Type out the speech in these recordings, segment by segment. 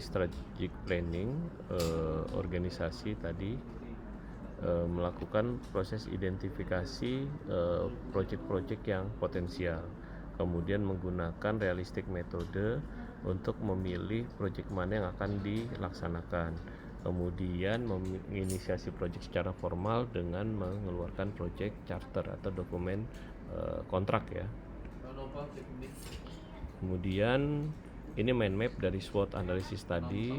Strategic planning, organisasi tadi melakukan proses identifikasi proyek-proyek yang potensial, kemudian menggunakan realistic metode untuk memilih proyek mana yang akan dilaksanakan, kemudian menginisiasi proyek secara formal dengan mengeluarkan proyek charter atau dokumen kontrak ya. Kemudian ini mind map dari SWOT analysis tadi.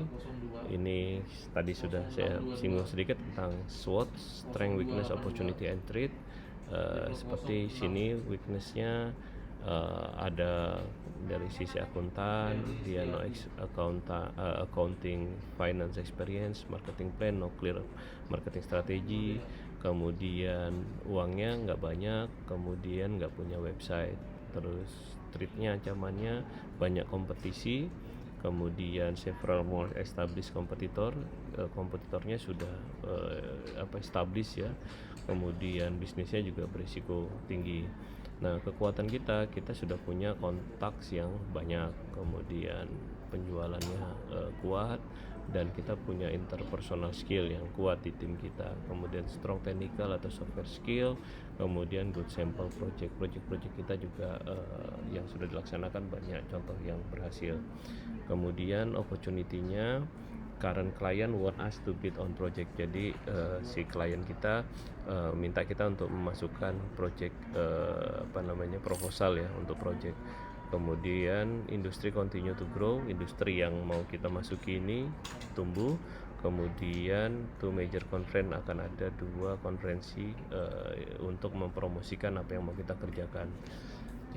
Ini tadi sudah saya singgung sedikit tentang SWOT, strength, weakness, opportunity, and threat. Seperti sini weaknessnya ada dari sisi akuntan, dia no accounting, finance experience, marketing plan, no clear marketing strategy, kemudian uangnya nggak banyak, kemudian nggak punya website. Terus threatnya, ancamannya banyak kompetisi, kemudian several more established kompetitornya sudah established ya, kemudian bisnisnya juga berisiko tinggi. Nah, kekuatan kita sudah punya kontaks yang banyak, kemudian penjualannya kuat, dan kita punya interpersonal skill yang kuat di tim kita, kemudian strong technical atau software skill, kemudian good sample project kita juga yang sudah dilaksanakan banyak contoh yang berhasil. Kemudian opportunity-nya, current client want us to bid on project. Jadi si klien kita minta kita untuk memasukkan project proposal ya untuk project. Kemudian industri continue to grow, industri yang mau kita masuki ini tumbuh. Kemudian two major conference, akan ada 2 konferensi untuk mempromosikan apa yang mau kita kerjakan.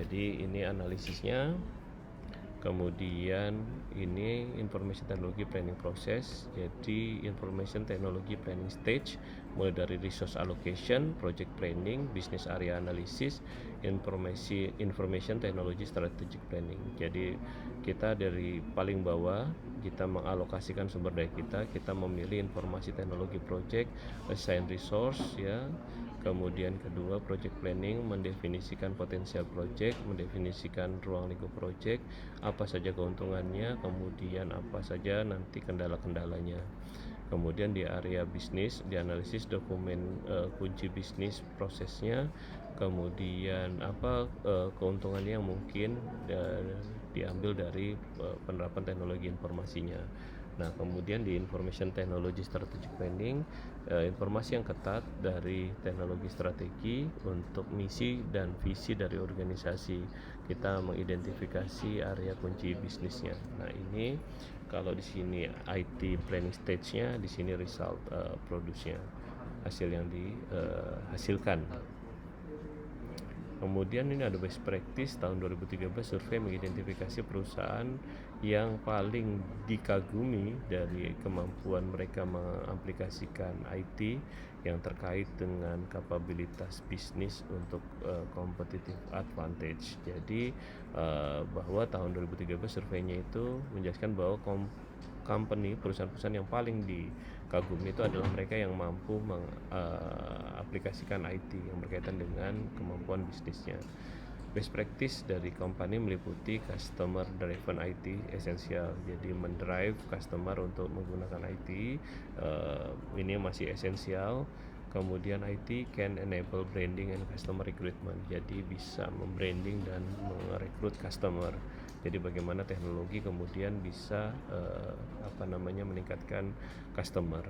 Jadi ini analisisnya. Kemudian ini information technology planning process. Jadi information technology planning stage mulai dari resource allocation, project planning, business area analysis, information technology strategic planning. Jadi kita dari paling bawah kita mengalokasikan sumber daya kita memilih informasi teknologi project, assign resource ya. Kemudian kedua, project planning, mendefinisikan potensial project, mendefinisikan ruang lingkup project, apa saja keuntungannya, kemudian apa saja nanti kendala-kendalanya. Kemudian di area bisnis, dianalisis dokumen kunci bisnis prosesnya, kemudian apa keuntungannya yang mungkin diambil dari penerapan teknologi informasinya. Nah, kemudian di information technology strategic planning, informasi yang ketat dari teknologi strategi untuk misi dan visi dari organisasi. Kita mengidentifikasi area kunci bisnisnya. Nah, ini kalau di sini IT planning stage-nya, di sini result produce-nya, hasil yang dihasilkan. Kemudian ini ada best practice tahun 2013, survei mengidentifikasi perusahaan yang paling dikagumi dari kemampuan mereka mengaplikasikan IT yang terkait dengan kapabilitas bisnis untuk competitive advantage. Jadi bahwa tahun 2013 surveinya itu menjelaskan bahwa perusahaan-perusahaan yang paling dikagumi itu adalah mereka yang mampu mengaplikasikan IT yang berkaitan dengan kemampuan bisnisnya. Best practice dari company meliputi customer driven IT esensial, jadi mendrive customer untuk menggunakan IT ini masih esensial. Kemudian IT can enable branding and customer recruitment, jadi bisa membranding dan merekrut customer. Jadi bagaimana teknologi kemudian bisa meningkatkan customer.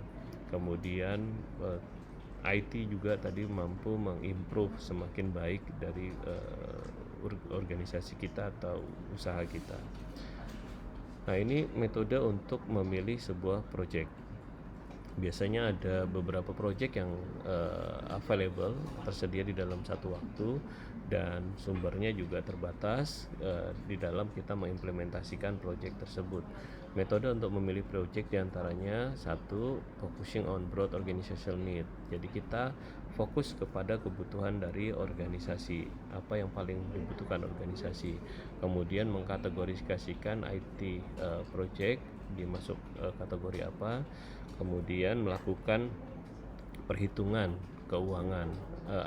Kemudian IT juga tadi mampu mengimprove semakin baik dari organisasi kita atau usaha kita. Nah, ini metode untuk memilih sebuah project. Biasanya ada beberapa project yang available, tersedia di dalam satu waktu, dan sumbernya juga terbatas di dalam kita mengimplementasikan project tersebut. Metode untuk memilih project diantaranya, 1, focusing on broad organizational need. Jadi kita fokus kepada kebutuhan dari organisasi, apa yang paling dibutuhkan organisasi. Kemudian mengkategorisasikan IT project dimasuk kategori apa, kemudian melakukan perhitungan keuangan,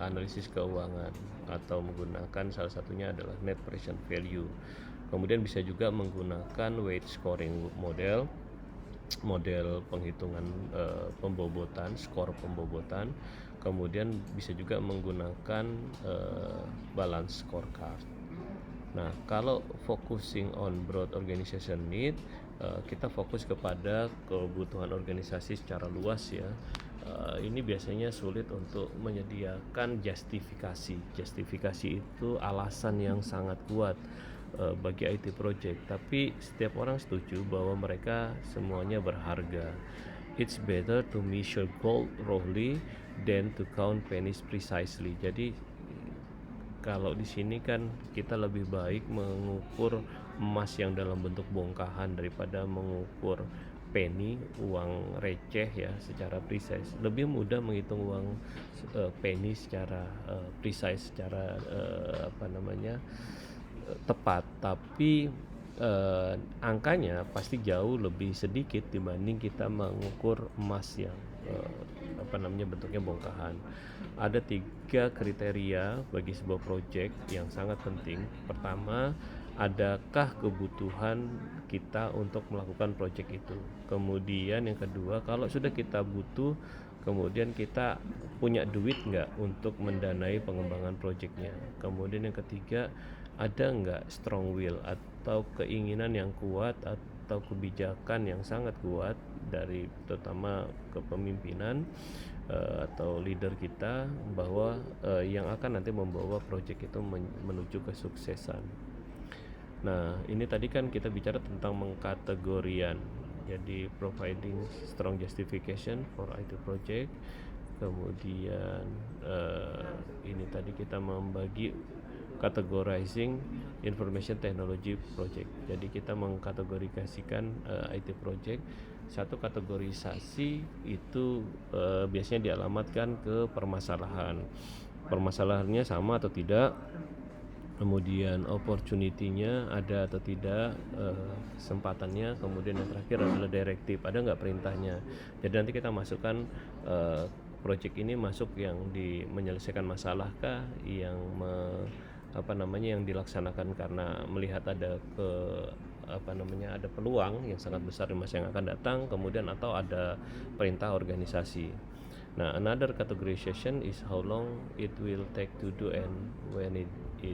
analisis keuangan, atau menggunakan salah satunya adalah net present value. Kemudian bisa juga menggunakan weight scoring model penghitungan pembobotan, skor pembobotan. Kemudian bisa juga menggunakan balance scorecard. Nah, kalau focusing on broad organization need, kita fokus kepada kebutuhan organisasi secara luas ya. Ini biasanya sulit untuk menyediakan justifikasi. Justifikasi itu alasan yang sangat kuat bagi IT project, tapi setiap orang setuju bahwa mereka semuanya berharga. It's better to measure gold roughly than to count pennies precisely. Jadi kalau di sini kan kita lebih baik mengukur emas yang dalam bentuk bongkahan daripada mengukur penny, uang receh ya, secara precise. Lebih mudah menghitung uang penny secara precise, secara tepat, tapi angkanya pasti jauh lebih sedikit dibanding kita mengukur emas yang bentuknya bongkahan. Ada 3 kriteria bagi sebuah project yang sangat penting. Pertama, adakah kebutuhan kita untuk melakukan project itu. Kemudian yang kedua, kalau sudah kita butuh, kemudian kita punya duit nggak untuk mendanai pengembangan projectnya. Kemudian yang ketiga, ada nggak strong will atau keinginan yang kuat atau kebijakan yang sangat kuat dari terutama kepemimpinan atau leader kita, bahwa yang akan nanti membawa project itu menuju kesuksesan. Nah, ini tadi kan kita bicara tentang mengkategorian, jadi providing strong justification for IT project. Kemudian ini tadi kita membagi categorizing information technology project. Jadi kita mengkategorisasikan IT project. Satu kategorisasi itu biasanya dialamatkan ke permasalahan. Permasalahannya sama atau tidak, kemudian opportunity-nya ada atau tidak, kesempatannya, kemudian yang terakhir adalah directive, ada nggak perintahnya. Jadi nanti kita masukkan project ini masuk yang menyelesaikan masalahkah, yang yang dilaksanakan karena melihat ada ada peluang yang sangat besar di masa yang akan datang, kemudian atau ada perintah organisasi. Nah, another categorization is how long it will take to do and when it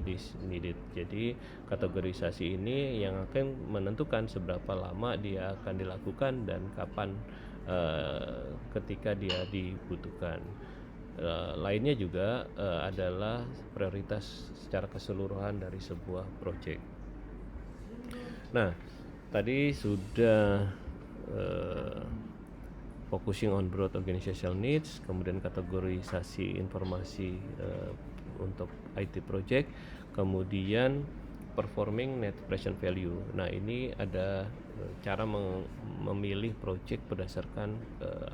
is needed. Jadi kategorisasi ini yang akan menentukan seberapa lama dia akan dilakukan dan kapan ketika dia dibutuhkan. Lainnya juga adalah prioritas secara keseluruhan dari sebuah project. Nah, tadi sudah focusing on broad organizational needs, kemudian kategorisasi informasi untuk IT project, kemudian performing net present value. Nah, ini ada cara memilih project berdasarkan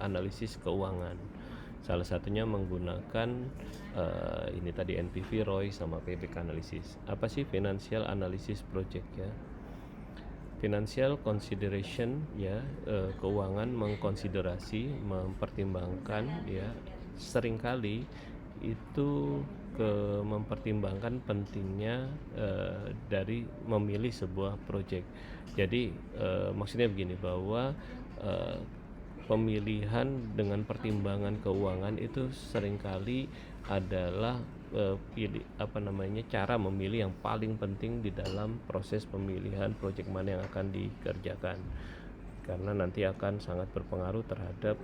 analisis keuangan. Salah satunya menggunakan ini tadi NPV, ROI, sama payback analysis. Apa sih financial analysis project ya? Financial consideration ya, keuangan mengkonsiderasi, mempertimbangkan ya, seringkali itu mempertimbangkan pentingnya dari memilih sebuah project. Jadi maksudnya begini, bahwa pemilihan dengan pertimbangan keuangan itu seringkali adalah cara memilih yang paling penting di dalam proses pemilihan proyek mana yang akan dikerjakan, karena nanti akan sangat berpengaruh terhadap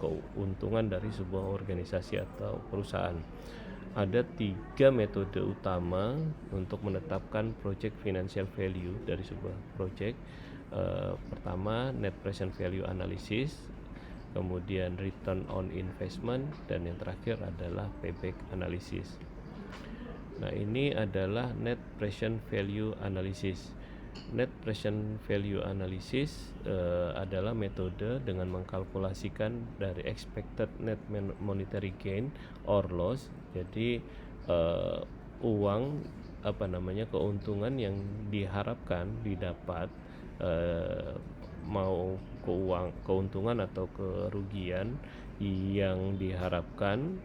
keuntungan dari sebuah organisasi atau perusahaan. Ada 3 metode utama untuk menetapkan project financial value dari sebuah project. Pertama, net present value analysis, kemudian return on investment, dan yang terakhir adalah payback analysis. Nah, ini adalah net present value analysis. Net present value analysis adalah metode dengan mengkalkulasikan dari expected net monetary gain or loss. Jadi keuntungan yang diharapkan didapat, mau tentang keuntungan atau kerugian yang diharapkan,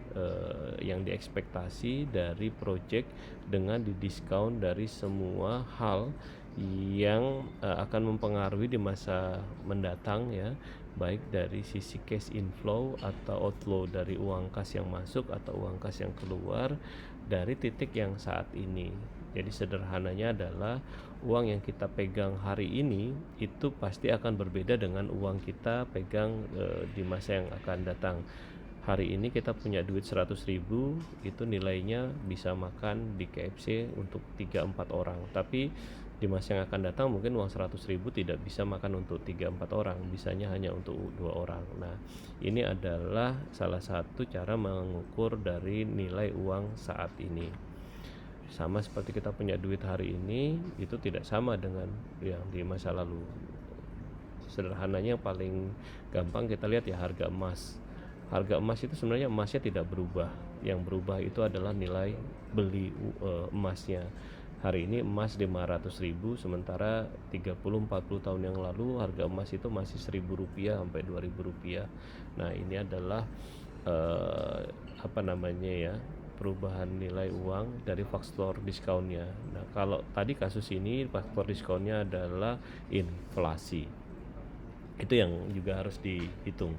yang diekspektasi dari project dengan didiskon dari semua hal yang akan mempengaruhi di masa mendatang ya, baik dari sisi cash inflow atau outflow dari uang kas yang masuk atau uang kas yang keluar dari titik yang saat ini. Jadi sederhananya adalah uang yang kita pegang hari ini itu pasti akan berbeda dengan uang kita pegang di masa yang akan datang. Hari ini kita punya duit 100.000, itu nilainya bisa makan di KFC untuk 3-4 orang. Tapi di masa yang akan datang mungkin uang 100.000 tidak bisa makan untuk 3-4 orang, bisanya hanya untuk 2 orang. Nah, ini adalah salah satu cara mengukur dari nilai uang saat ini. Sama seperti kita punya duit hari ini, itu tidak sama dengan yang di masa lalu. Sederhananya yang paling gampang kita lihat ya harga emas. Harga emas itu sebenarnya emasnya tidak berubah. Yang berubah itu adalah nilai beli emasnya. Hari ini emas 500.000, sementara 30-40 tahun yang lalu harga emas itu masih Rp1.000 sampai Rp2.000. Nah, ini adalah perubahan nilai uang dari faktor diskonnya. Nah, kalau tadi kasus ini faktor diskonnya adalah inflasi. Itu yang juga harus dihitung.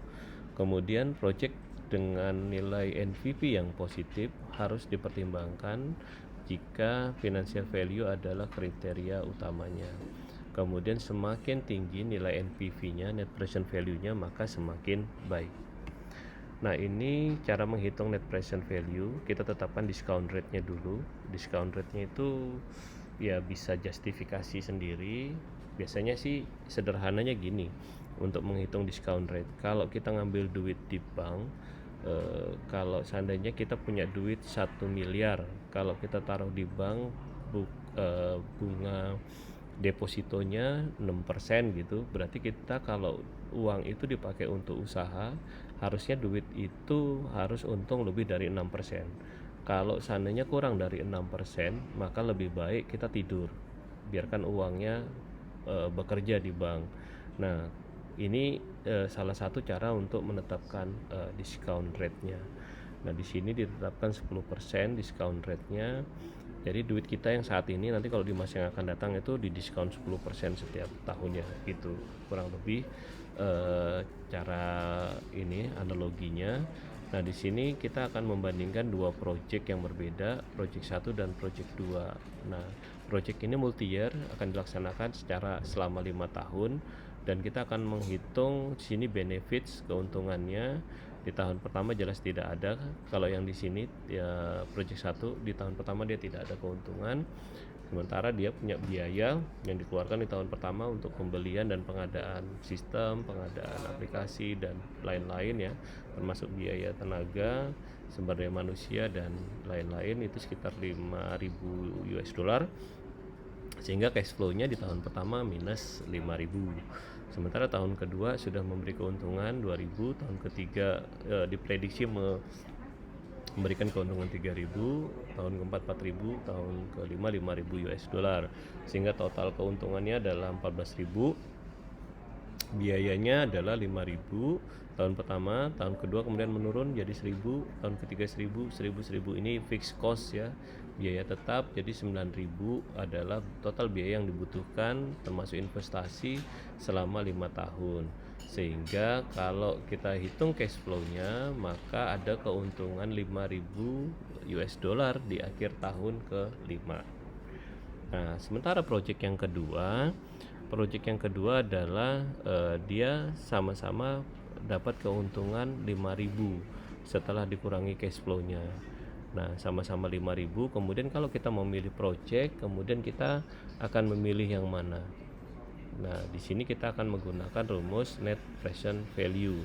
Kemudian project dengan nilai NPV yang positif harus dipertimbangkan jika financial value adalah kriteria utamanya. Kemudian semakin tinggi nilai NPV-nya, net present value-nya, maka semakin baik. Nah, ini cara menghitung net present value. Kita tetapkan discount rate-nya dulu. Discount rate-nya itu ya bisa justifikasi sendiri. Biasanya sih sederhananya gini untuk menghitung discount rate. Kalau kita ngambil duit di bank, kalau seandainya kita punya duit 1 miliar, kalau kita taruh di bank bunga depositonya 6% gitu, berarti kita kalau uang itu dipakai untuk usaha, harusnya duit itu harus untung lebih dari 6%. Kalau seandainya kurang dari 6%, maka lebih baik kita tidur, biarkan uangnya bekerja di bank. Nah, ini salah satu cara untuk menetapkan discount rate-nya. Nah, di sini ditetapkan 10% discount rate-nya. Jadi duit kita yang saat ini nanti kalau di masa yang akan datang itu didiskon 10% setiap tahunnya gitu. Kurang lebih cara ini analoginya. Nah, di sini kita akan membandingkan dua project yang berbeda, project 1 dan project 2. Nah, project ini multi year, akan dilaksanakan selama 5 tahun, dan kita akan menghitung di sini benefits, keuntungannya. Di tahun pertama jelas tidak ada. Kalau yang di sini ya project 1 di tahun pertama dia tidak ada keuntungan. Sementara dia punya biaya yang dikeluarkan di tahun pertama untuk pembelian dan pengadaan sistem, pengadaan aplikasi dan lain-lain ya, termasuk biaya tenaga, sumber daya manusia dan lain-lain, itu sekitar 5.000 US dollar. Sehingga cash flow-nya di tahun pertama minus 5.000. Sementara tahun kedua sudah memberi keuntungan 2.000, tahun ketiga diprediksi memberikan keuntungan 3.000, tahun keempat 4.000, tahun kelima 5.000 US dollar, sehingga total keuntungannya adalah 14.000, biayanya adalah 5.000 tahun pertama, tahun kedua kemudian menurun jadi 1.000, tahun ketiga 1.000, 1.000 ini fixed cost ya, biaya tetap, jadi 9.000 adalah total biaya yang dibutuhkan termasuk investasi selama 5 tahun. Sehingga kalau kita hitung cash flow-nya, maka ada keuntungan 5.000 US dollar di akhir tahun ke-5. Nah, sementara project yang kedua adalah dia sama-sama dapat keuntungan 5.000 setelah dikurangi cash flow-nya. Nah, sama-sama 5.000. Kemudian kalau kita memilih project, kemudian kita akan memilih yang mana? Nah, di sini kita akan menggunakan rumus net present value,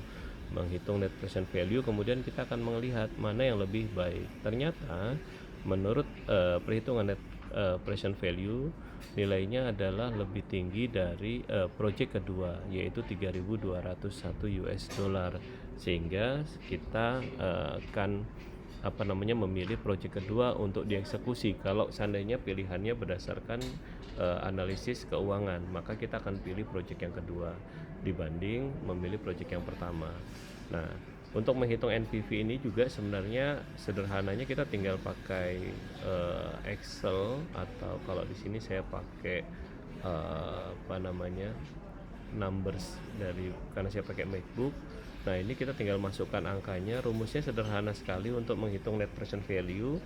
menghitung net present value, kemudian kita akan melihat mana yang lebih baik. Ternyata menurut perhitungan net present value, nilainya adalah lebih tinggi dari project kedua, yaitu 3.201 US dollar, sehingga kita akan memilih proyek kedua untuk dieksekusi. Kalau seandainya pilihannya berdasarkan analisis keuangan, maka kita akan pilih proyek yang kedua dibanding memilih proyek yang pertama. Nah, untuk menghitung NPV ini juga sebenarnya sederhananya kita tinggal pakai Excel, atau kalau di sini saya pakai numbers karena saya pakai MacBook. Nah, ini kita tinggal masukkan angkanya. Rumusnya sederhana sekali untuk menghitung net present value.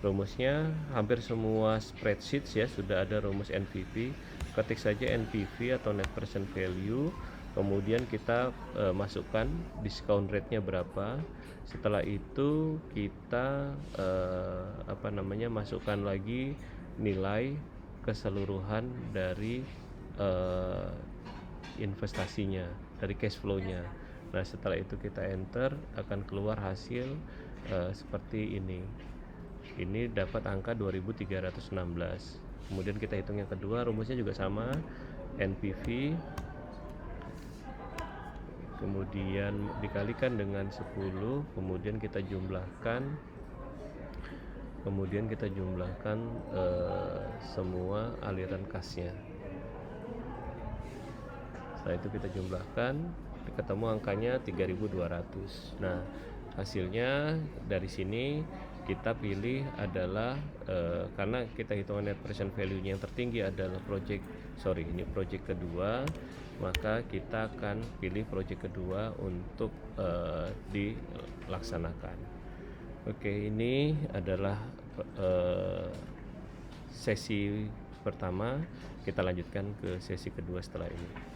Rumusnya hampir semua spreadsheet ya sudah ada rumus NPV. Ketik saja NPV atau net present value, kemudian kita masukkan discount rate-nya berapa. Setelah itu kita masukkan lagi nilai keseluruhan dari investasinya, dari cash flow-nya. Nah, setelah itu kita enter, akan keluar hasil seperti ini. Ini dapat angka 2316. Kemudian kita hitung yang kedua, rumusnya juga sama, NPV kemudian dikalikan dengan 10, kemudian kita jumlahkan semua aliran kasnya. Setelah itu kita jumlahkan, ketemu angkanya 3200. Nah, hasilnya dari sini kita pilih adalah karena kita hitungan net present value-nya yang tertinggi adalah proyek kedua, maka kita akan pilih proyek kedua untuk dilaksanakan. Oke, ini adalah sesi pertama. Kita lanjutkan ke sesi kedua setelah ini.